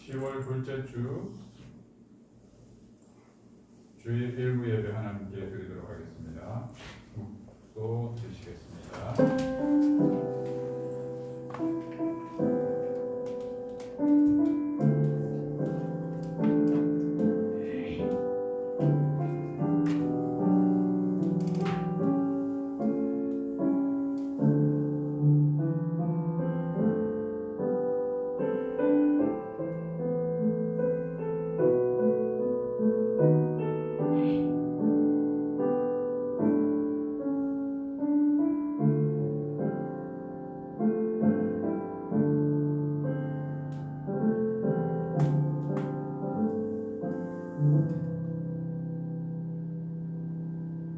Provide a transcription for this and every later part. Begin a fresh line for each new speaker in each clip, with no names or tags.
10월 둘째 주 주일 일부 예배 하나님께 드리도록 하겠습니다. 묵도 드리시겠습니다.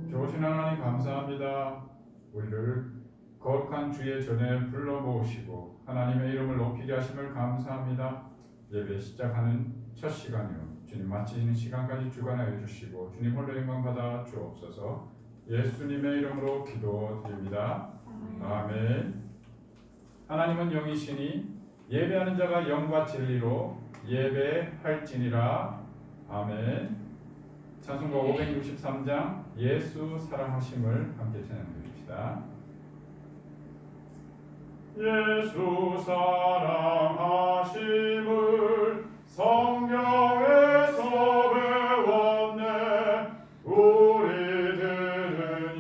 좋으신 하나님 감사합니다. 우리를 거룩한 주의 전에 불러 모으시고 하나님의 이름을 높이게 하심을 감사합니다. 예배 시작하는 첫 시간이요 주님 마치시는 시간까지 주관하여 주시고 주님 홀로 영광 받아 주옵소서. 예수님의 이름으로 기도드립니다. 아멘. 하나님은 영이시니 예배하는 자가 영과 진리로 예배할지니라. 아멘. 찬송가 563장 예수 사랑하심을 함께 찬양드립시다. 예수 사랑하심을 성경에서 배웠네. 우리들은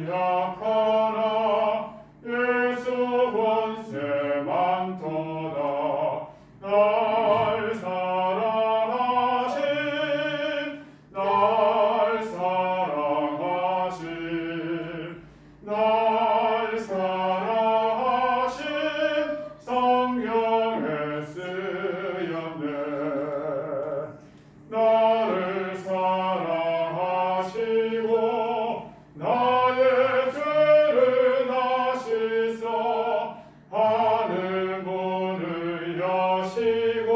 약하나 예수 권세 많도다. 날 사랑하신 날 사랑하신 성경에 쓰였네. 나를 사랑하시고 나의 죄를 다시써 하늘 문을 여시고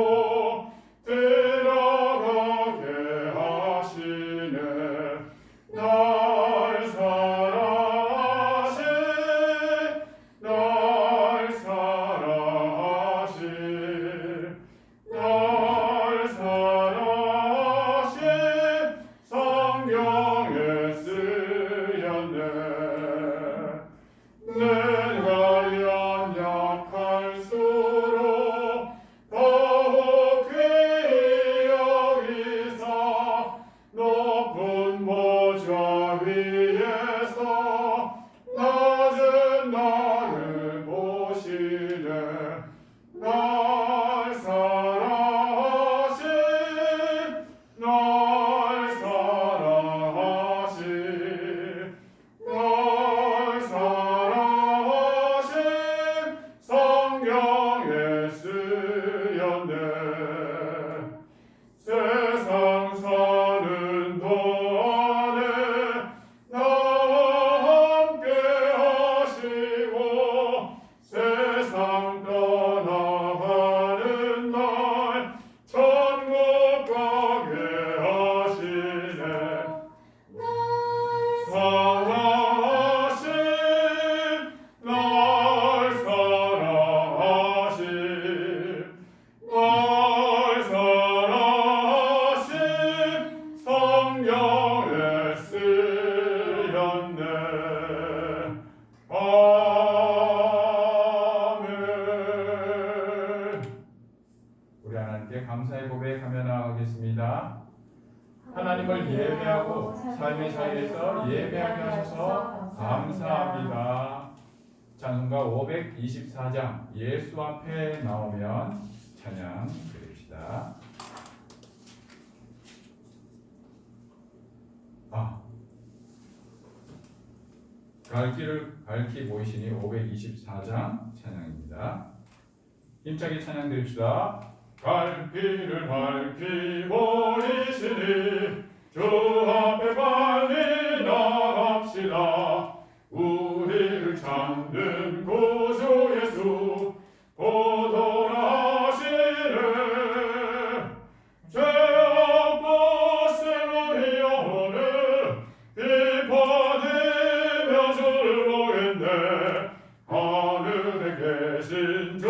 들어가게 하시네. 날 사랑하신 날 사랑하신 성경에 쓰였네. 내가 연약할수록 더욱 귀히 여기사 높은 보좌 위에서 낮은 나를 보시네. 날 사랑하신 날 사랑하신 성경에 쓰였네. 세상 사는 동안에 나와 함께 하시고 세상 떠나가는 날 천국 가게 하시네. 사랑하신 날 사랑하신 성경에 쓰였네. 아멘. 우리 하나님께 감사의 고백하며 나아가겠습니다. 하나님을 예배하고 삶의 자리에서 예배하게 하셔서 감사합니다. 찬송가 524장 예수 앞에 나오면 찬양 드립시다. 갈 길을 밝히 보이시니 524장 찬양입니다. 힘차게 찬양 드립시다. 갈 길을 밝히 보이시니 주 앞에 빨리 나갑시다. 우리를 찾는 구주 예수 곧 돌아오시네. 죄 없으면 영혼을 기뻐하며 주를 보겠네. 하늘에 계신 주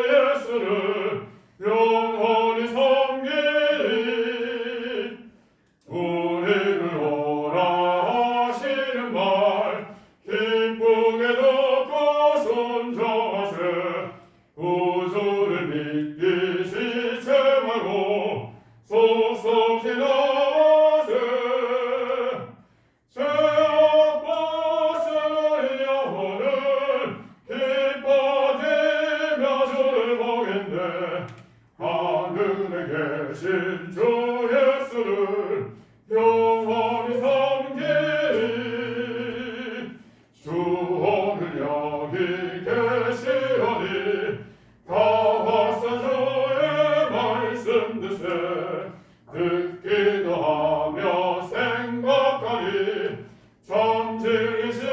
예수를 영원히 섬기 하늘에 계신 주 예수를 영원히 섬기리. 주 오늘 여기 계시오니 다 와서 주의 말씀 듣기도 하며 생각하니 참진리시로다.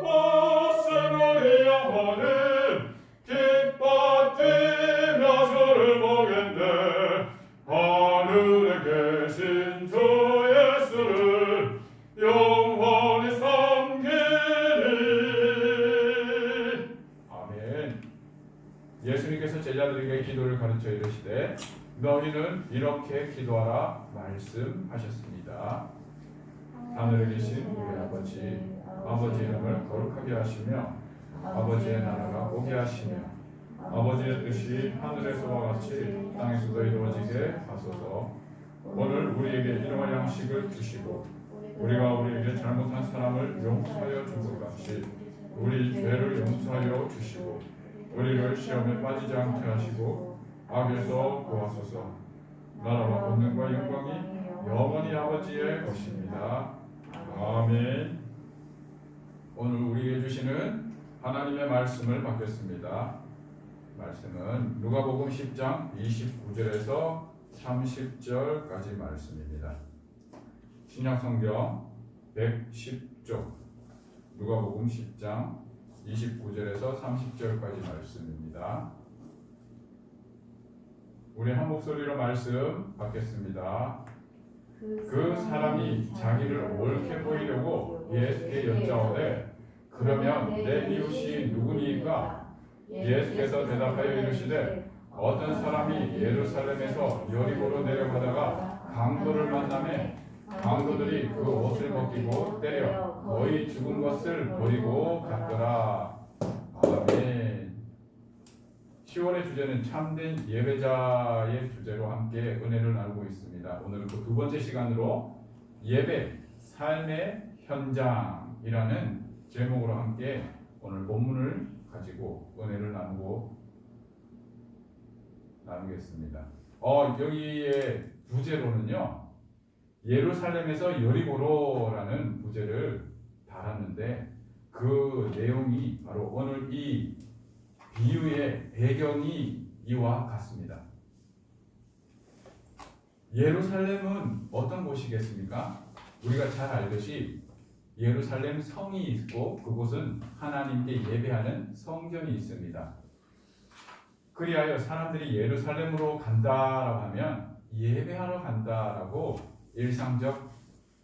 주목보스의 영혼은 기뻐 뛰며 주를 보겠네. 하늘에 계신 주 예수를 영원히 섬기리. 아멘. 예수님께서 제자들에게 기도를 가르쳐 이르시되 너희는 이렇게 기도하라 말씀하셨습니다. 하늘에 계신 우리 아버지, 아버지의 이름을 거룩하게 하시며 아버지의 나라가 오게 하시며 아버지의 뜻이 하늘에서와 같이 땅에서도 이루어지게 하소서. 오늘 우리에게 일용할 양식을 주시고 우리가 우리에게 잘못한 사람을 용서하여 준 것 같이 우리 죄를 용서하여 주시고 우리를 시험에 빠지지 않게 하시고 악에서 구하소서. 나라와 권능과 영광이 영원히 아버지의 것입니다. 아멘. 오늘 우리에게 주시는 하나님의 말씀을 받겠습니다. 말씀은 누가복음 10장 29절에서 30절까지 말씀입니다. 신약성경 110쪽 누가복음 10장 29절에서 30절까지 말씀입니다. 우리 한 목소리로 말씀 받겠습니다. 그 사람이 자기를 옳게 보이려고 예수께 여짜오되 그러면 내 이웃이 누구니까? 예수께서 대답하여 이르시되 어떤 사람이 예루살렘에서 여리고로 내려가다가 강도를 만나매 강도들이 그 옷을 벗기고 때려 거의 죽은 것을 버리고 갔더라. 아멘. 10월의 주제는 참된 예배자의 주제로 함께 은혜를 나누고 있습니다. 오늘은 그 두 번째 시간으로 예배, 삶의 현장이라는 제목으로 함께 오늘 본문을 가지고 은혜를 나누겠습니다. 여기에 부제로는요, 예루살렘에서 여리고로라는 부제를 달았는데 그 내용이 바로 오늘 이 비유의 배경이 이와 같습니다. 예루살렘은 어떤 곳이겠습니까? 우리가 잘 알듯이 예루살렘 성이 있고 그곳은 하나님께 예배하는 성전이 있습니다. 그리하여 사람들이 예루살렘으로 간다라고 하면 예배하러 간다라고 일상적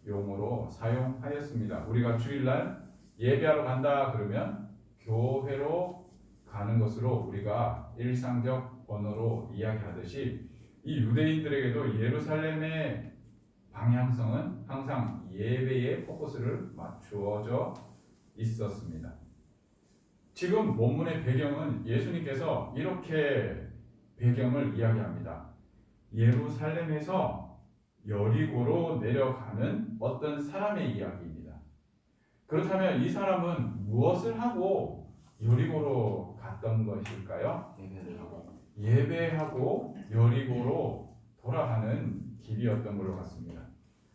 용어로 사용하였습니다. 우리가 주일날 예배하러 간다 그러면 교회로 가는 것으로 우리가 일상적 언어로 이야기하듯이 이 유대인들에게도 예루살렘의 방향성은 항상 예배에 포커스를 맞추어져 있었습니다. 지금 본문의 배경은 예수님께서 이렇게 배경을 이야기합니다. 예루살렘에서 여리고로 내려가는 어떤 사람의 이야기입니다. 그렇다면 이 사람은 무엇을 하고 여리고로 갔던 것일까요? 예배하고 여리고로 돌아가는 길이었던 걸로 같습니다.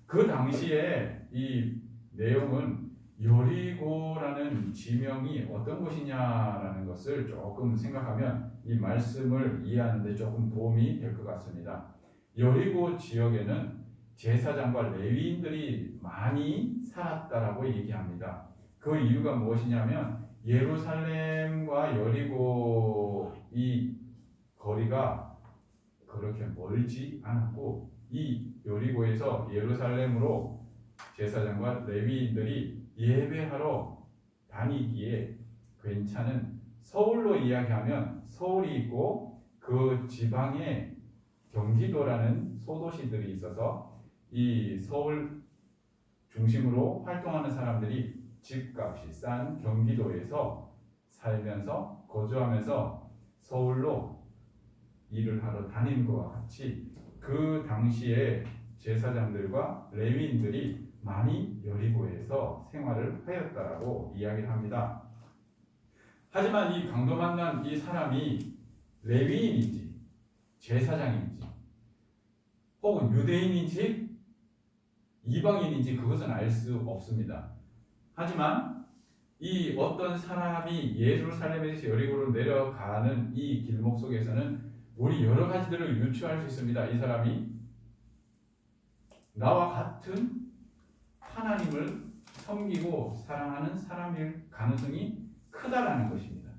그 당시에 이 내용은 여리고라는 지명이 어떤 곳이냐라는 것을 조금 생각하면 이 말씀을 이해하는 데 조금 도움이 될 것 같습니다. 여리고 지역에는 제사장과 레위인들이 많이 살았다라고 얘기합니다. 그 이유가 무엇이냐면 예루살렘과 여리고 이 거리가 그렇게 멀지 않았고 이 여리고에서 예루살렘으로 제사장과 레위인들이 예배하러 다니기에 괜찮은, 서울로 이야기하면 서울이 있고 그 지방에 경기도라는 소도시들이 있어서 이 서울 중심으로 활동하는 사람들이 집값이 싼 경기도에서 살면서 거주하면서 서울로 일을 하러 다니는 것과 같이 그 당시에 제사장들과 레위인들이 많이 여리고에서 생활을 하였다라고 이야기를 합니다. 하지만 이 강도 만난 이 사람이 레위인인지 제사장인지 혹은 유대인인지 이방인인지 그것은 알 수 없습니다. 하지만 이 어떤 사람이 예루살렘에서 여리고로 내려가는 이 길목 속에서는 우리 여러 가지들을 유추할 수 있습니다. 이 사람이 나와 같은 하나님을 섬기고 사랑하는 사람일 가능성이 크다라는 것입니다.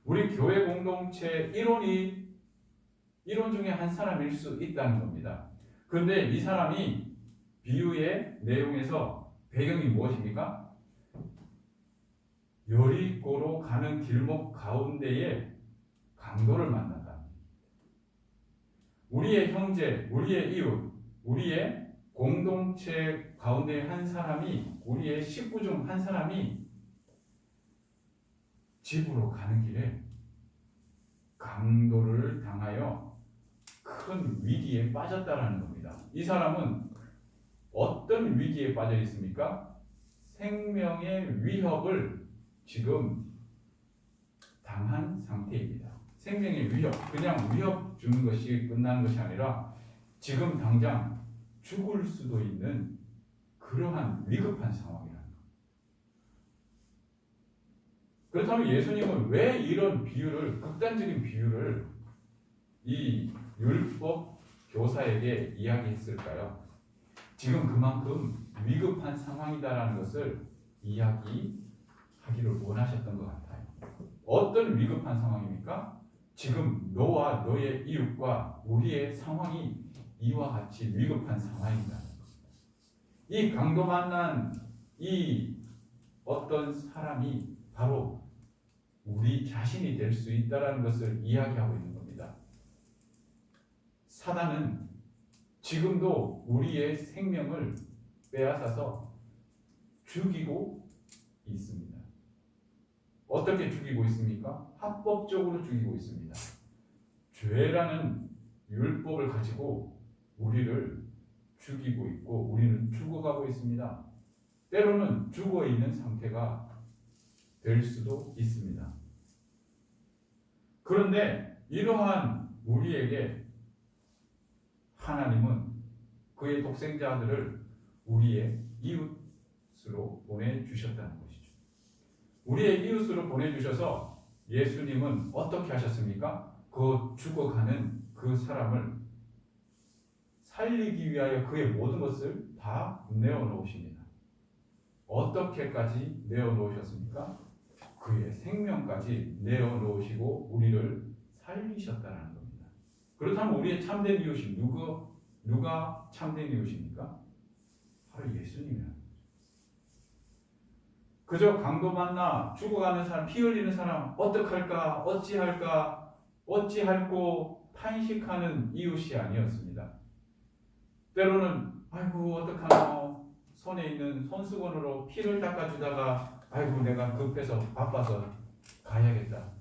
우리 교회 공동체 일원 중에 한 사람일 수 있다는 겁니다. 그런데 이 사람이 비유의 내용에서 배경이 무엇입니까? 여리고로 가는 길목 가운데에 강도를 만난다. 우리의 형제, 우리의 이웃, 우리의 공동체 가운데 한 사람이, 우리의 식구 중 한 사람이 집으로 가는 길에 강도를 당하여 큰 위기에 빠졌다라는 겁니다. 이 사람은 어떤 위기에 빠져 있습니까? 생명의 위협을 지금 당한 상태입니다. 생명의 위협, 그냥 위협 주는 것이 끝나는 것이 아니라 지금 당장 죽을 수도 있는 그러한 위급한 상황이라는 것. 그렇다면 예수님은 왜 이런 비유를, 극단적인 비유를 이 율법 교사에게 이야기했을까요? 지금 그만큼 위급한 상황이다라는 것을 이야기하기를 원하셨던 것 같아요. 어떤 위급한 상황입니까? 지금 너와 너의 이웃과 우리의 상황이 이와 같이 위급한 상황이다. 이 강도 만난 이 어떤 사람이 바로 우리 자신이 될 수 있다는 것을 이야기하고 있는 겁니다. 사단은 지금도 우리의 생명을 빼앗아서 죽이고 있습니다. 어떻게 죽이고 있습니까? 합법적으로 죽이고 있습니다. 죄라는 율법을 가지고 우리를 죽이고 있고 우리는 죽어가고 있습니다. 때로는 죽어 있는 상태가 될 수도 있습니다. 그런데 이러한 우리에게 하나님은 그의 독생자들을 우리의 이웃으로 보내주셨다는 것이죠. 우리의 이웃으로 보내주셔서 예수님은 어떻게 하셨습니까? 그 죽어가는 그 사람을 살리기 위하여 그의 모든 것을 다 내어놓으십니다. 어떻게까지 내어놓으셨습니까? 그의 생명까지 내어놓으시고 우리를 살리셨다는 겁니다. 그렇다면 우리의 참된 이웃이 누가 참된 이웃입니까? 바로 예수님이라는 거죠. 그저 강도 만나 죽어가는 사람, 피 흘리는 사람 어떡할까, 어찌할까, 어찌할꼬 탄식하는 이웃이 아니었습니다. 때로는 아이고 어떡하노, 손에 있는 손수건으로 피를 닦아주다가 아이고 내가 급해서 바빠서 가야겠다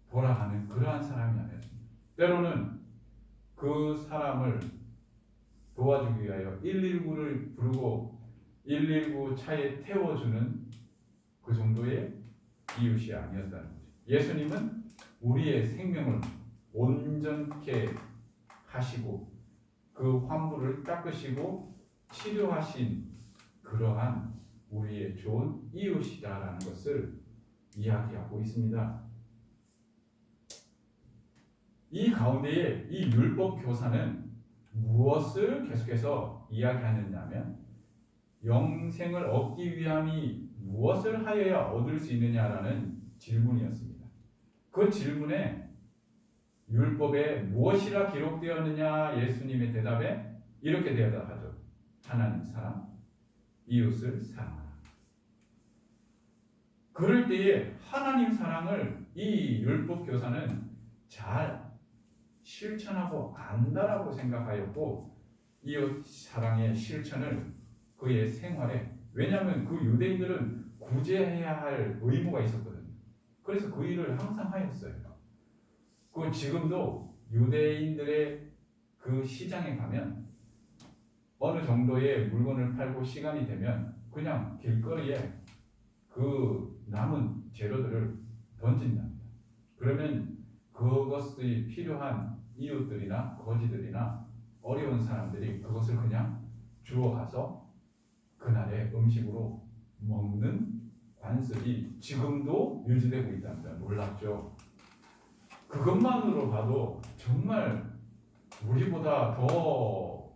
돌아가는 그러한 사람이 아니었습니다. 때로는 그 사람을 도와주기 위하여 119를 부르고 119 차에 태워주는 그 정도의 이웃이 아니었다는 거죠. 예수님은 우리의 생명을 온전케 하시고 그 환부를 닦으시고 치료하신 그러한 우리의 좋은 이웃이다라는 것을 이야기하고 있습니다. 이 가운데에 이 율법 교사는 무엇을 계속해서 이야기하느냐면 영생을 얻기 위함이 무엇을 하여야 얻을 수 있느냐라는 질문이었습니다. 그 질문에 율법에 무엇이라 기록되었느냐 예수님의 대답에 이렇게 대답하죠. 하나님 사랑, 이웃을 사랑하라. 그럴 때에 하나님 사랑을 이 율법 교사는 잘 실천하고 안다라고 생각하였고 이웃 사랑의 실천을 그의 생활에, 왜냐하면 그 유대인들은 구제해야 할 의무가 있었거든요. 그래서 그 일을 항상 하였어요. 그 지금도 유대인들의 그 시장에 가면 어느 정도의 물건을 팔고 시간이 되면 그냥 길거리에 그 남은 재료들을 던진답니다. 그러면 그것이 필요한 이웃들이나 거지들이나 어려운 사람들이 그것을 그냥 주워가서 그날의 음식으로 먹는 관습이 지금도 유지되고 있답니다. 놀랍죠? 그것만으로 봐도 정말 우리보다 더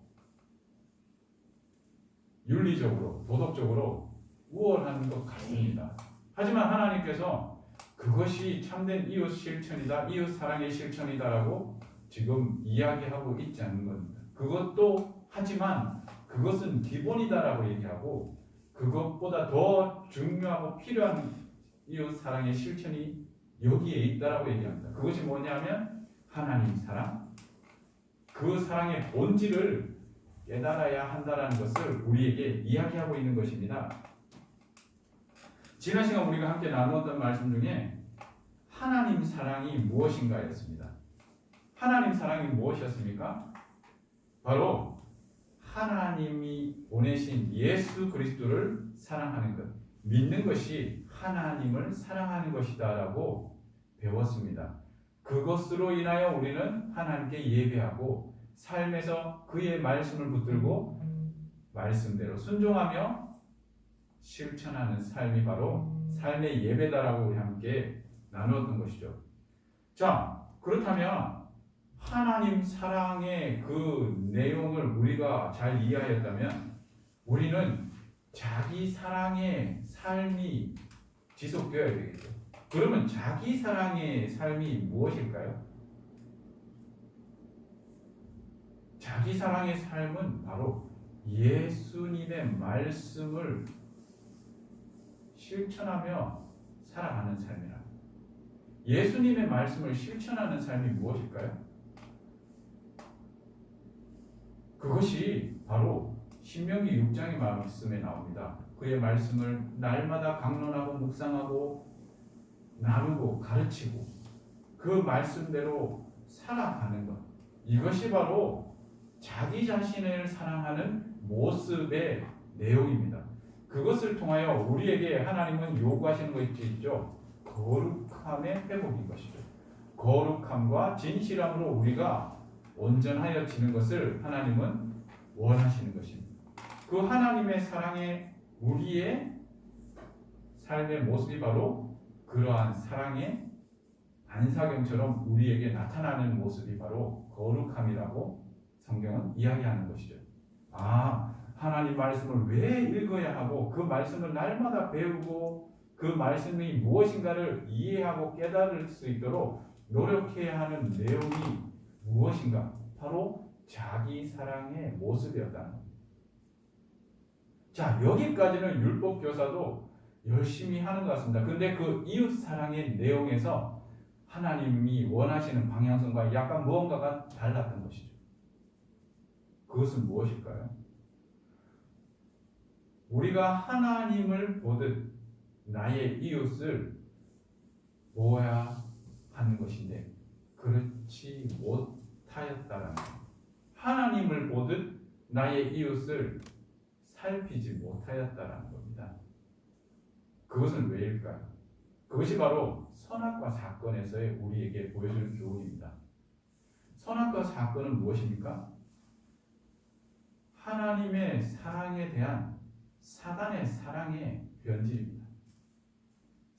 윤리적으로, 도덕적으로 우월한 것 같습니다. 하지만 하나님께서 그것이 참된 이웃 실천이다, 이웃 사랑의 실천이다라고 지금 이야기하고 있지 않는 겁니다. 그것도 하지만 그것은 기본이다라고 얘기하고 그것보다 더 중요하고 필요한 이웃 사랑의 실천이 여기에 있다라고 얘기합니다. 그것이 뭐냐면 하나님 사랑, 그 사랑의 본질을 깨달아야 한다는 것을 우리에게 이야기하고 있는 것입니다. 지난 시간 우리가 함께 나누었던 말씀 중에 하나님 사랑이 무엇인가였습니다. 하나님 사랑이 무엇이었습니까? 바로 하나님이 보내신 예수 그리스도를 사랑하는 것, 믿는 것이 하나님을 사랑하는 것이다라고 배웠습니다. 그것으로 인하여 우리는 하나님께 예배하고 삶에서 그의 말씀을 붙들고 말씀대로 순종하며 실천하는 삶이 바로 삶의 예배다라고 우리 함께 나누었던 것이죠. 자, 그렇다면 하나님 사랑의 그 내용을 우리가 잘 이해하였다면 우리는 자기 사랑의 삶이 지속되어야 되겠죠. 그러면 자기 사랑의 삶이 무엇일까요? 자기 사랑의 삶은 바로 예수님의 말씀을 실천하며 살아가는 삶이라. 예수님의 말씀을 실천하는 삶이 무엇일까요? 그것이 바로 신명기 6장의 말씀에 나옵니다. 그의 말씀을 날마다 강론하고 묵상하고 나누고 가르치고 그 말씀대로 살아가는 것. 이것이 바로 자기 자신을 사랑하는 모습의 내용입니다. 그것을 통하여 우리에게 하나님은 요구하시는 것이 있죠. 거룩함의 회복인 것이죠. 거룩함과 진실함으로 우리가 온전하여지는 것을 하나님은 원하시는 것입니다. 그 하나님의 사랑에 우리의 삶의 모습이 바로 그러한 사랑의 안사경처럼 우리에게 나타나는 모습이 바로 거룩함이라고 성경은 이야기하는 것이죠. 하나님 말씀을 왜 읽어야 하고 그 말씀을 날마다 배우고 그 말씀이 무엇인가를 이해하고 깨달을 수 있도록 노력해야 하는 내용이 무엇인가? 바로 자기 사랑의 모습이었다는 겁니다. 자, 여기까지는 율법 교사도 열심히 하는 것 같습니다. 근데 그 이웃 사랑의 내용에서 하나님이 원하시는 방향성과 약간 무언가가 달랐던 것이죠. 그것은 무엇일까요? 우리가 하나님을 보듯 나의 이웃을 보아야 하는 것인데 그렇지 못하였다라는 것. 하나님을 보듯 나의 이웃을 살피지 못하였다라는 겁니다. 그것은 왜일까요? 그것이 바로 선악과 사건에서의 우리에게 보여주는 교훈입니다. 선악과 사건은 무엇입니까? 하나님의 사랑에 대한 사단의 사랑의 변질입니다.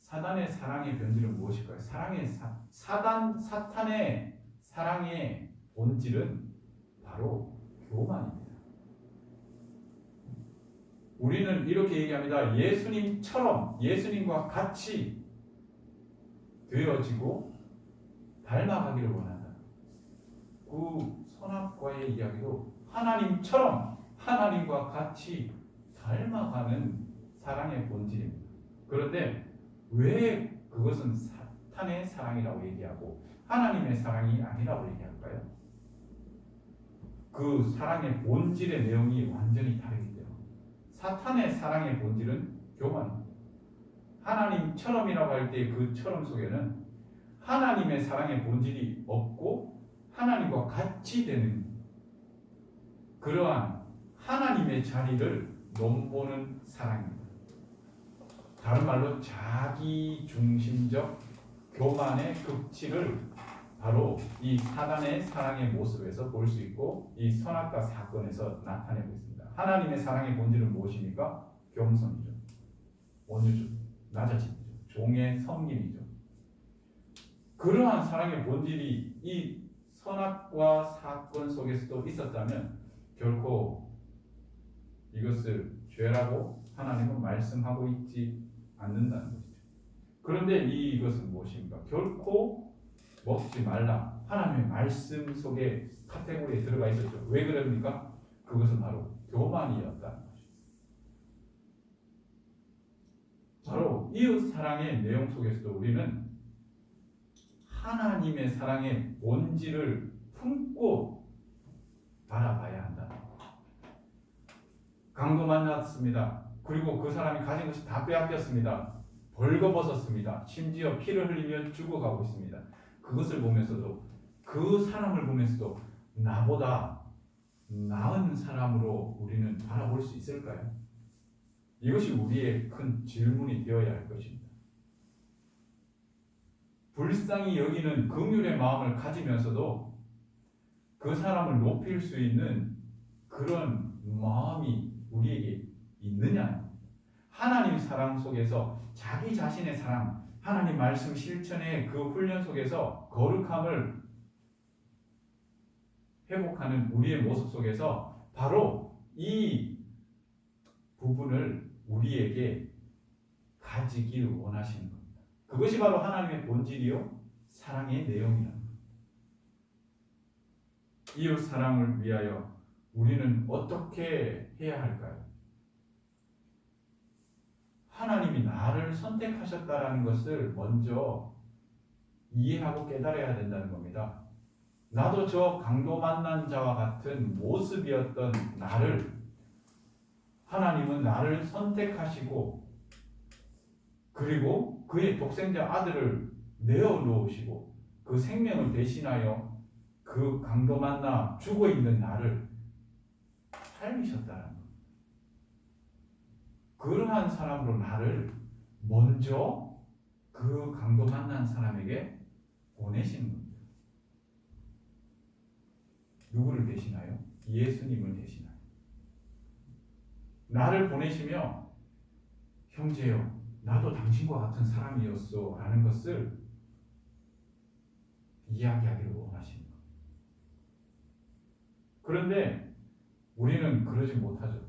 사단의 사랑의 변질은 무엇일까요? 사탄의 사랑의 본질은 바로 교만입니다. 우리는 이렇게 얘기합니다. 예수님과 같이 되어지고 닮아가기를 원한다. 그 선악과의 이야기도 하나님처럼 하나님과 같이 닮아가는 사랑의 본질입니다. 그런데 왜 그것은 사탄의 사랑이라고 얘기하고 하나님의 사랑이 아니라고 얘기할까요? 그 사랑의 본질의 내용이 완전히 다르기 때문에. 사탄의 사랑의 본질은 교만입니다. 하나님처럼이라고 할 때 그 처럼 속에는 하나님의 사랑의 본질이 없고 하나님과 같이 되는 그러한 하나님의 자리를 넘보는 사랑입니다. 다른 말로 자기 중심적 교만의 극치를 바로 이 사단의 사랑의 모습에서 볼 수 있고 이 선악과 사건에서 나타내고 있습니다. 하나님의 사랑의 본질은 무엇입니까? 겸손이죠. 온유죠. 낮아짐이죠. 종의 섬김이죠. 그러한 사랑의 본질이 이 선악과 사건 속에서도 있었다면 결코 이것을 죄라고 하나님은 말씀하고 있지 않는다는 것이죠. 그런데 이것은 무엇입니까? 결코 먹지 말라. 하나님의 말씀 속에 카테고리에 들어가 있었죠. 왜 그럽니까? 그것은 바로 교만이었다는 것입니다. 바로 이웃 사랑의 내용 속에서도 우리는 하나님의 사랑의 본질을 품고 바라봐야 한다. 강도 만났습니다. 그리고 그 사람이 가진 것이 다 빼앗겼습니다. 벌거벗었습니다. 심지어 피를 흘리며 죽어가고 있습니다. 그것을 보면서도 그 사람을 보면서도 나보다 나은 사람으로 우리는 바라볼 수 있을까요? 이것이 우리의 큰 질문이 되어야 할 것입니다. 불쌍히 여기는 긍휼의 마음을 가지면서도 그 사람을 높일 수 있는 그런 마음이 우리에게 있느냐? 하나님 사랑 속에서 자기 자신의 사랑, 하나님 말씀 실천의 그 훈련 속에서 거룩함을 회복하는 우리의 모습 속에서 바로 이 부분을 우리에게 가지길 원하시는 겁니다. 그것이 바로 하나님의 본질이요 사랑의 내용이라는 겁니다. 이웃 사랑을 위하여 우리는 어떻게 해야 할까요? 하나님이 나를 선택하셨다라는 것을 먼저 이해하고 깨달아야 된다는 겁니다. 나도 저 강도 만난 자와 같은 모습이었던 나를 하나님은 나를 선택하시고 그리고 그의 독생자 아들을 내어놓으시고 그 생명을 대신하여 그 강도 만나 죽어있는 나를 살리셨다는 겁니다. 그러한 사람으로 나를 먼저 그 강도 만난 사람에게 보내시는 겁니다. 누구를 대신하여? 예수님을 대신하여. 나를 보내시며 형제여 나도 당신과 같은 사람이었어 라는 것을 이야기하기를 원하십니다. 그런데 우리는 그러지 못하죠.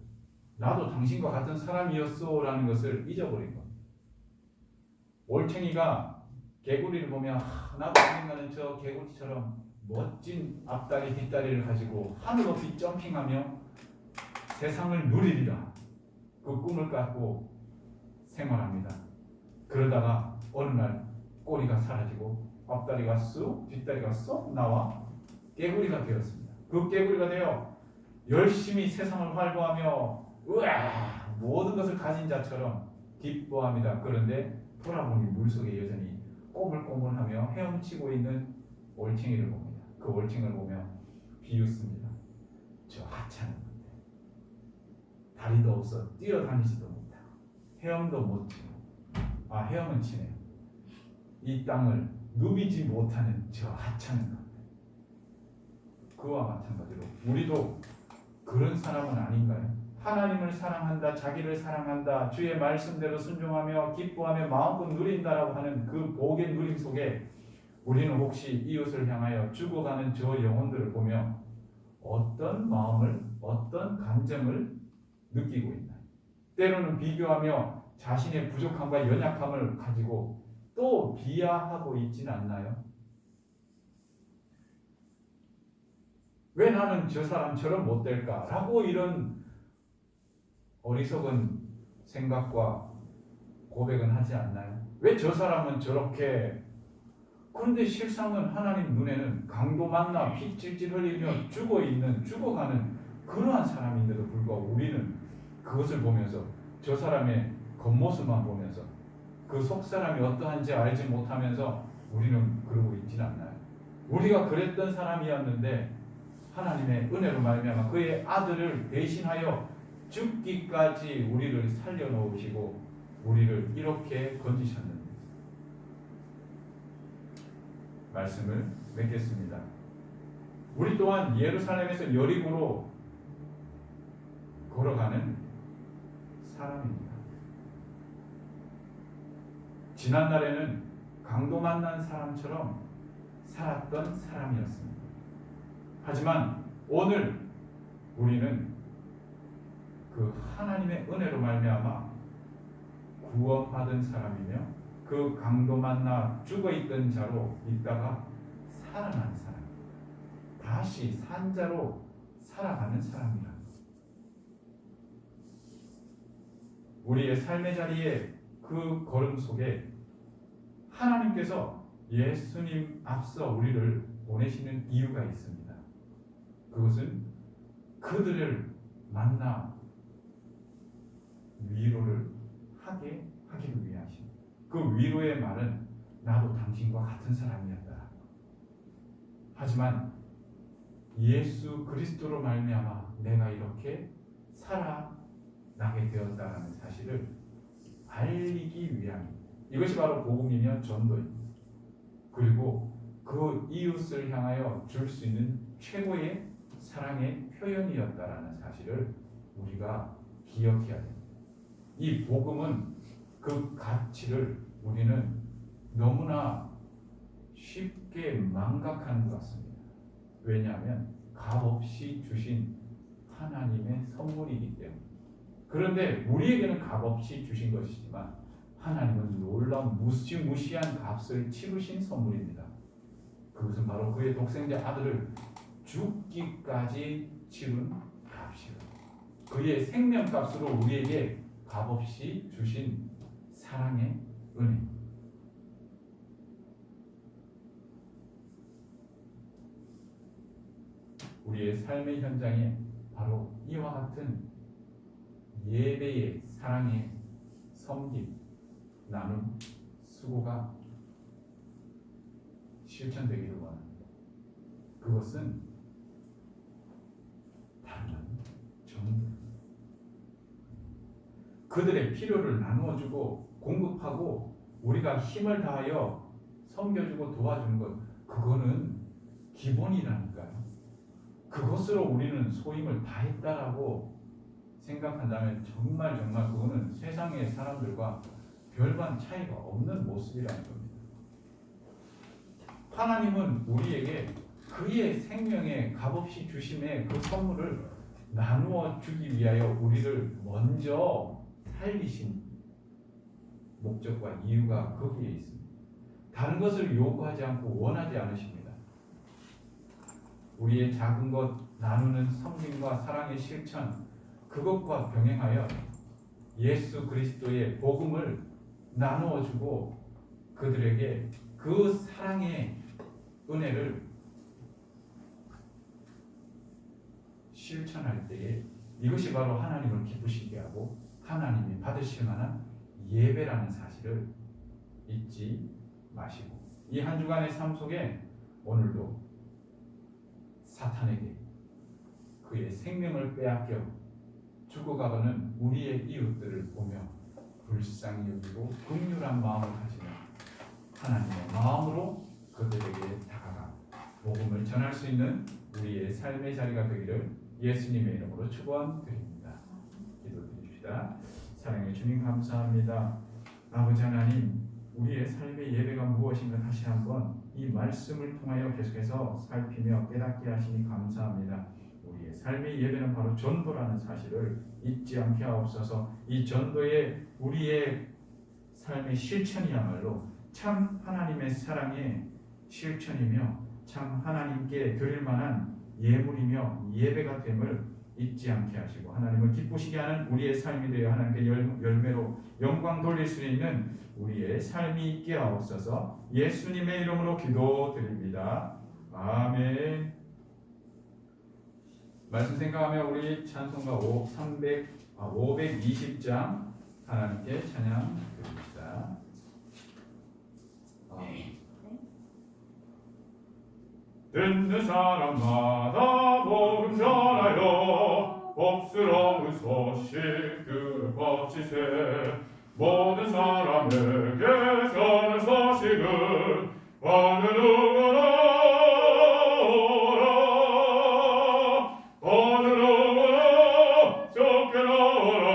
나도 당신과 같은 사람이었어 라는 것을 잊어버린 겁니다. 올챙이가 개구리를 보면 나도 언젠가는 저 개구리처럼 멋진 앞다리 뒷다리를 가지고 하늘 높이 점핑하며 세상을 누리리라 그 꿈을 갖고 생활합니다. 그러다가 어느 날 꼬리가 사라지고 앞다리가 쑥 뒷다리가 쏙 나와 개구리가 되었습니다. 그 개구리가 되어 열심히 세상을 활보하며 우와 모든 것을 가진 자처럼 기뻐합니다. 그런데 돌아보니 물속에 여전히 꼬물꼬물하며 헤엄치고 있는 올챙이를 봅니다. 그 올챙이를 보며 비웃습니다. 저 하찮은 건데 다리도 없어 뛰어다니지도 못하고 헤엄도 못 치고 헤엄은 치네요. 이 땅을 누비지 못하는 저 하찮은 건데 그와 마찬가지로 우리도 그런 사람은 아닌가요? 하나님을 사랑한다, 자기를 사랑한다, 주의 말씀대로 순종하며 기뻐하며 마음껏 누린다라고 하는 그 복의 누림 속에 우리는 혹시 이웃을 향하여 죽어가는 저 영혼들을 보며 어떤 마음을, 어떤 감정을 느끼고 있나요? 때로는 비교하며 자신의 부족함과 연약함을 가지고 또 비하하고 있지는 않나요? 왜 나는 저 사람처럼 못 될까? 라고 이런 어리석은 생각과 고백은 하지 않나요? 왜 저 사람은 저렇게 그런데 실상은 하나님 눈에는 강도 만나 피 찔찔 흘리며 죽어가는 그러한 사람인데도 불구하고 우리는 그것을 보면서 저 사람의 겉모습만 보면서 그 속사람이 어떠한지 알지 못하면서 우리는 그러고 있지는 않나요? 우리가 그랬던 사람이었는데 하나님의 은혜로 말미암아 그의 아들을 대신하여 죽기까지 우리를 살려놓으시고 우리를 이렇게 건지셨는지. 말씀을 맺겠습니다. 우리 또한 예루살렘에서 여리고로 걸어가는 사람입니다. 지난날에는 강도 만난 사람처럼 살았던 사람이었습니다. 하지만 오늘 우리는 그 하나님의 은혜로 말미암아 구원받은 사람이며 그 강도 만나 죽어있던 자로 있다가 살아난 사람, 다시 산 자로 살아가는 사람이라. 우리의 삶의 자리에 그 걸음 속에 하나님께서 예수님 앞서 우리를 보내시는 이유가 있습니다. 그것은 그들을 만나 위로를 하기를 위하십니다. 그 위로의 말은 나도 당신과 같은 사람이었다. 하지만 예수 그리스도로 말미암아 내가 이렇게 살아나게 되었다라는 사실을 알리기 위함입니다. 이것이 바로 복음이며 전도입니다. 그리고 그 이웃을 향하여 줄 수 있는 최고의 사랑의 표현이었다라는 사실을 우리가 기억해야 됩니다. 이 복음은 그 가치를 우리는 너무나 쉽게 망각하는 것 같습니다. 왜냐하면 값없이 주신 하나님의 선물이기 때문에. 그런데 우리에게는 값없이 주신 것이지만 하나님은 놀라운 무시무시한 값을 치르신 선물입니다. 그것은 바로 그의 독생자 아들을 죽기까지 치른 값이요. 그의 생명값으로 우리에게 값없이 주신 사랑의 은혜. 우리의 삶의 현장에 바로 이와 같은 예배의 사랑의 섬김, 나눔, 수고가 실천되기를 원합니다. 그것은 다른 전부 그들의 필요를 나누어주고 공급하고 우리가 힘을 다하여 섬겨주고 도와주는 것, 그거는 기본이라니까요. 그것으로 우리는 소임을 다했다라고 생각한다면 정말 그거는 세상의 사람들과 별반 차이가 없는 모습이라는 겁니다. 하나님은 우리에게 그의 생명의 값없이 주심의 그 선물을 나누어 주기 위하여 우리를 먼저 살리신 목적과 이유가 거기에 있습니다. 다른 것을 요구하지 않고 원하지 않으십니다. 우리의 작은 것 나누는 섬김과 사랑의 실천, 그것과 병행하여 예수 그리스도의 복음을 나누어 주고 그들에게 그 사랑의 은혜를 실천할 때에 이것이 바로 하나님을 기쁘시게 하고 하나님이 받으실 만한 예배라는 사실을 잊지 마시고, 이 한 주간의 삶 속에 오늘도 사탄에게 그의 생명을 빼앗겨 죽어가는 우리의 이웃들을 보며 불쌍히 여기고 긍휼한 마음을 가지며 하나님의 마음으로 그들에게 다가가 복음을 전할 수 있는 우리의 삶의 자리가 되기를 예수님의 이름으로 축원드립니다. 기도드립시다. 사랑의 주님, 감사합니다. 아버지 하나님, 우리의 삶의 예배가 무엇인가 다시 한번 이 말씀을 통하여 계속해서 살피며 깨닫게 하시니 감사합니다. 우리의 삶의 예배는 바로 전도라는 사실을 잊지 않게 하옵소서. 이 전도의 우리의 삶의 실천이야말로 참 하나님의 사랑의 실천이며 참 하나님께 드릴 만한 예물이며 예배가 됨을 잊지 않게 하시고 하나님을 기쁘시게 하는 우리의 삶이 되어 하나님께 열매로 영광 돌릴 수 있는 우리의 삶이 있게 하옵소서. 예수님의 이름으로 기도드립니다. 아멘. 말씀 생각하며 우리 찬송가 520장 하나님께 찬양 드립시다.
듣는 사람마다 복음 전하여 복스러운 소식 들어버치세. 모든 사람에게 선한 소식을 어느 누구나 어느 누구나 쫓겨나오라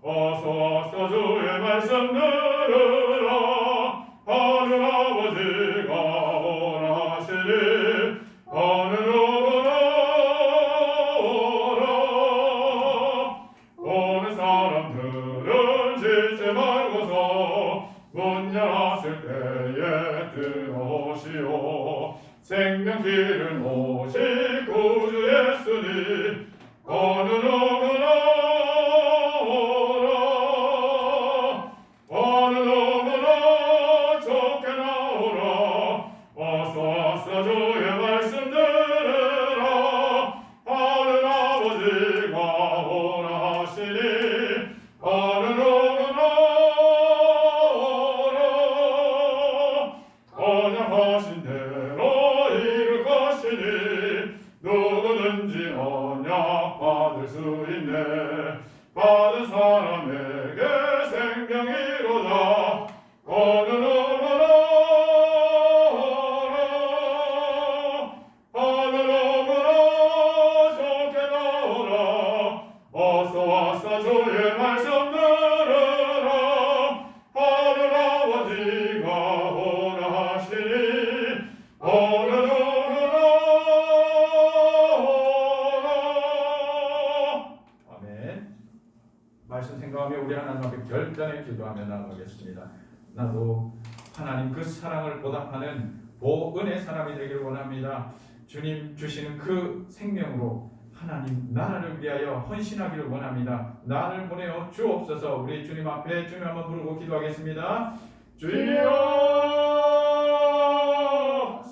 어서 와서 주의 말씀 들으라 하늘 아버지가 오라 하시니 어느 누구나 오라 오는 사람들은 짓지 말고서 문 열었을 때에 들어오시오 생명길은 오실 구주 예수님 어느 누구나 오라 어느 누구나 쫓겨나오라 어서 와서 주의 말씀 들으라 하늘 아버지가 오라 하시니 어느 누구나 오라 언약하신 대로 이룰 것이니 누구든지 언약 받을 수 있네 받은 사람에게 생명이로다 어느 누구나 어느 누구나 쫓겨나오라 어서 와서 주의 말씀 들으라 하늘 아버지가 오라 하시니 어느 누구나 오라
아멘. 말씀 생각하며 우리 하나님 앞에 결단의 기도하며 나아가겠습니다. 나도 하나님 그 사랑을 보답하는 보은의 사람이 되기를 원합니다. 주님 주시는 그 생명으로 하나님 나라를 위하여 헌신하기를 원합니다. 나를 보내어 주옵소서. 우리 주님 앞에 주님 한번 부르고 기도하겠습니다. 주여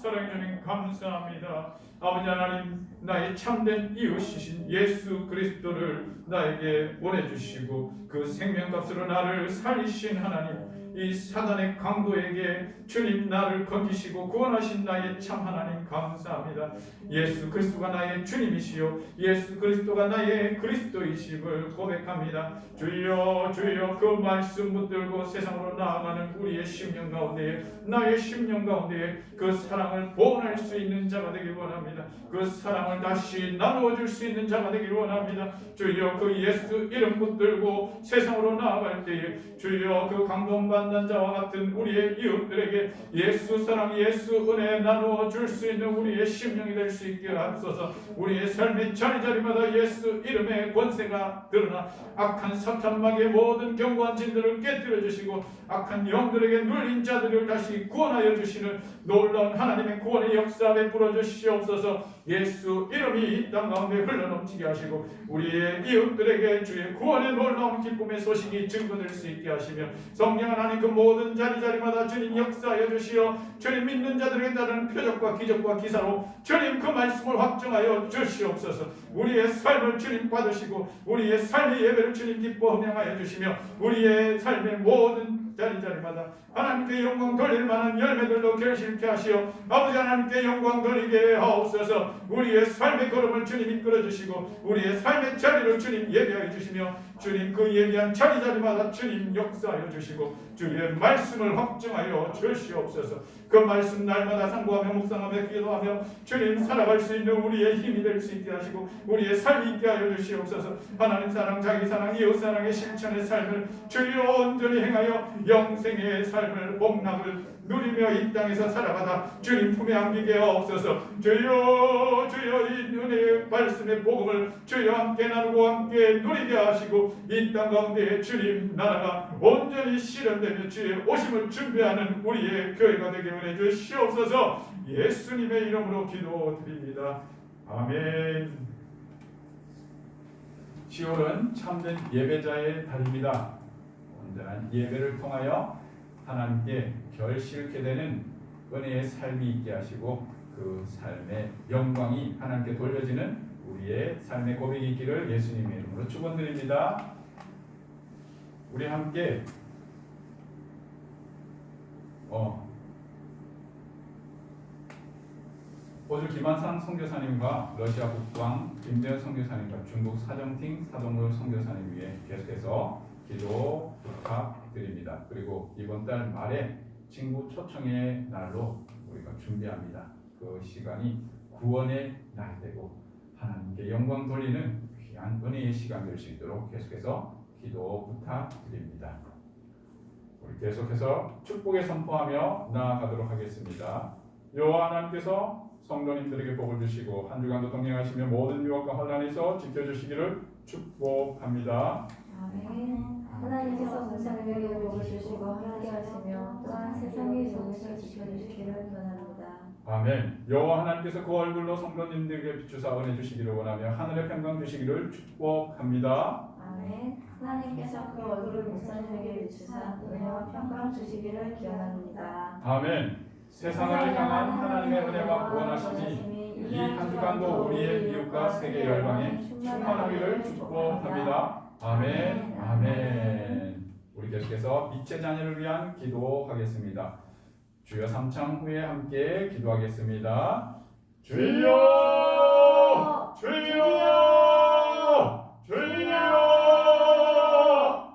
사랑해 주님 감사합니다. 아버지 하나님 나의 참된 이웃이신 예수 그리스도를 나에게 보내주시고 그 생명값으로 나를 살리신 하나님 이 사단의 강도에게 주님 나를 건지시고 구원하신 나의 참 하나님 감사합니다. 예수 그리스도가 나의 주님이시요 예수 그리스도가 나의 그리스도이심을 고백합니다. 주여 주여 그 말씀 붙들고 세상으로 나아가는 우리의 심령 가운데에 나의 심령 가운데에 그 사랑을 보존할 수 있는 자가 되길 원합니다. 그 사랑을 다시 나누어 줄 수 있는 자가 되길 원합니다. 주여 그 예수 이름 붙들고 세상으로 나아갈 때에 주여 그 감동받는 자와 같은 우리의 이웃들에게 예수 사랑 예수 은혜 나누어 줄 수 있는 우리의 심령이 될 수 있게 하소서. 우리의 삶의 자리자리마다 예수 이름의 권세가 드러나 악한 사탄막의 모든 견고한 진들을 깨뜨려 주시고 악한 영들에게 눌린 자들을 다시 구원하여 주시는 놀라운 하나님의 구원의 역사 베풀어 주시옵소서. 예수 이름이 이 땅 가운데 흘러넘치게 하시고 우리의 이웃들에게 주의 구원의 놀라운 기쁨의 소식이 증거될 수 있게 하시며 성령 하나님 그 모든 자리자리마다 주님 역사하여 주시어 주님 믿는 자들에게 따르는 표적과 기적과 기사로 주님 그 말씀을 확정하여 주시옵소서. 우리의 삶을 주님 받으시고 우리의 삶의 예배를 주님 기뻐 흠양하여 주시며 우리의 삶의 모든 자리자리마다 하나님께 영광 돌릴 만한 열매들도 결실케 하시어 아버지 하나님께 영광 돌리게 하옵소서. 우리의 삶의 걸음을 주님 이끌어 주시고 우리의 삶의 자리를 주님 예비하여 주시며 주님 그 예비한 자리자리마다 주님 역사하여 주시고 주의 말씀을 확증하여 주시옵소서. 그 말씀 날마다 상고하며 묵상하며 기도하며 주님 살아갈 수 있는 우리의 힘이 될 수 있게 하시고 우리의 삶이 있게 하여 주시옵소서. 하나님 사랑 자기 사랑 이웃 사랑의 실천의 삶을 주여 온전히 행하여 영생의 삶을 복락을 누리며 이 땅에서 살아가다 주님 품에 안기게 하옵소서. 주여 주여 이 은혜의 말씀의 복음을 주여 함께 나누고 함께 누리게 하시고 이 땅 가운데 주님 나라가 온전히 실현되며 주의 오심을 준비하는 우리의 교회가 되게 은혜 주시옵소서. 예수님의 이름으로 기도드립니다. 아멘. 10월은 참된 예배자의 달입니다. 온전한 예배를 통하여 하나님께 결실케 되는 은혜의 삶이 있게 하시고 그 삶의 영광이 하나님께 돌려지는 우리의 삶의 고백이 있기를 예수님의 이름으로 축원드립니다. 우리 함께 호주 김한상 선교사님과 러시아 국왕 김대현 선교사님과 중국 사정팅 사동을 선교사님 위해 계속해서 기도 부탁드립니다. 그리고 이번 달 말에 친구 초청의 날로 우리가 준비합니다. 그 시간이 구원의 날이 되고 하나님께 영광 돌리는 귀한 은혜의 시간 될 수 있도록 계속해서 기도 부탁드립니다. 우리 계속해서 축복의 선포하며 나아가도록 하겠습니다. 여호와 하나님께서 성도님들에게 복을 주시고 한 주간도 동행하시며 모든 유혹과 혼란에서 지켜주시기를 축복합니다.
아멘. 하나님께서 공산에게 복을 주시고 함께 하시며 또한 세상의 정신을 지켜주시기를 원합니다.
아멘. 여호와 하나님께서 그 얼굴로 성도님들에게 비추사 은혜 주시기를 원하며 하늘의 평강 주시기를 축복합니다.
아멘. 하나님께서 그 얼굴을 목사님에게 비추사 은혜와 평강 주시기를 기원합니다.
아멘. 세상을 향한 하나님의 은혜와 구원하심이 이 한 주간도 우리의 이웃과 세계 열방에 충만하기를 축복합니다. 아멘. 아멘. 우리 계속해서 빛의 자녀를 위한 기도하겠습니다. 주여 삼창 후에 함께 기도하겠습니다. 주여! 주여! 주여!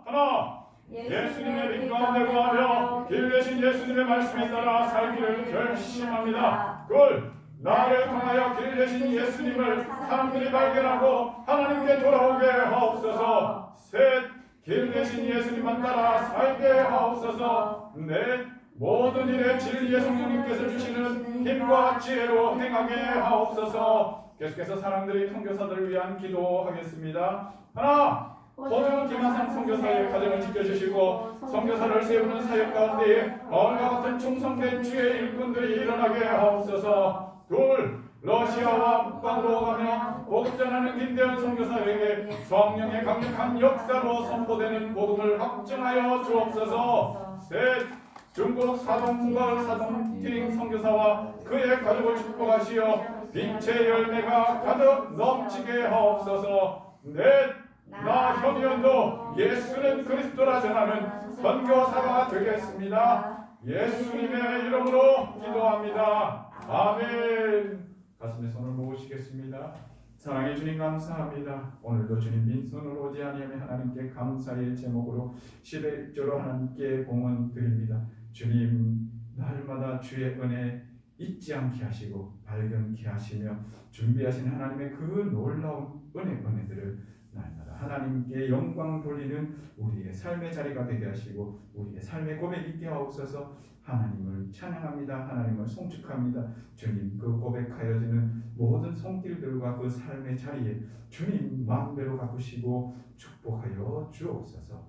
하나, 예수님의 빛 가운데 거하며 길 대신 예수님의 말씀에 따라 살기를 결심합니다. 둘, 나를 통하여 길 대신 예수님을 사람들이 발견하고 하나님께 돌아오게 하옵소서. 셋, 길 대신 예수님만 따라 살게 하옵소서. 넷, 모든 일에 진리의 성령님께서 주시는 힘과 지혜로 행하게 하옵소서. 계속해서 사랑들의 선교사들을 위한 기도하겠습니다. 하나, 호주 김하상 선교사의 가정을 지켜주시고 선교사를 세우는 사역 가운데에 마을과 같은 충성된 주의 일꾼들이 일어나게 하옵소서. 둘, 러시아와 북방으로 가며 복음 전하는 김대현 선교사에게 성령의 강력한 역사로 선포되는 복음을 확증하여 주옵소서. 셋, 중국 사동걸 사동팅 선교사와 그의 가족을 축복하시어 빛의 열매가 가득 넘치게 하옵소서. 넷, 나 현현도 예수는 그리스도라 전하는 선교사가 되겠습니다. 예수님의 이름으로 기도합니다. 아멘. 가슴에 손을 모으시겠습니다. 사랑의 주님 감사합니다. 오늘도 주님 빈손으로 오지 아니하며 하나님께 감사의 제목으로 11조로 하나님께 공헌 드립니다. 주님 날마다 주의 은혜 잊지 않게 하시고 발견케 하시며 준비하신 하나님의 그 놀라운 은혜들을 날마다 하나님께 영광 돌리는 우리의 삶의 자리가 되게 하시고 우리의 삶의 고백 있게 하옵소서. 하나님을 찬양합니다. 하나님을 송축합니다. 주님 그 고백하여지는 모든 손길들과 그 삶의 자리에 주님 마음대로 가꾸시고 축복하여 주옵소서.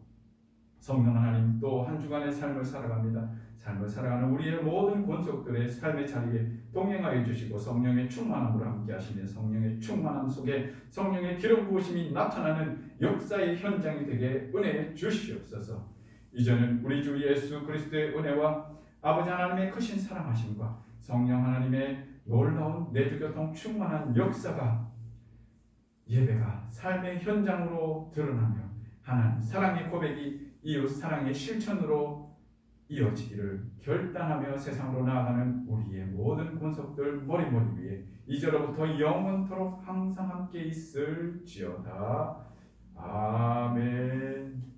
성령 하나님 또 한 주간의 삶을 살아갑니다. 삶을 살아가는 우리의 모든 권속들의 삶의 자리에 동행하여 주시고 성령의 충만함으로 함께 하시며 성령의 충만함 속에 성령의 기름 부으심이 나타나는 역사의 현장이 되게 은혜해 주시옵소서. 이제는 우리 주 예수 그리스도의 은혜와 아버지 하나님의 크신 사랑하심과 성령 하나님의 놀라운 내주교통 충만한 역사가 예배가 삶의 현장으로 드러나며 하나님 사랑의 고백이 이웃 사랑의 실천으로 이어지기를 결단하며 세상으로 나아가는 우리의 모든 권속들 머리머리 위에 이제로부터 영원토록 항상 함께 있을지어다. 아멘.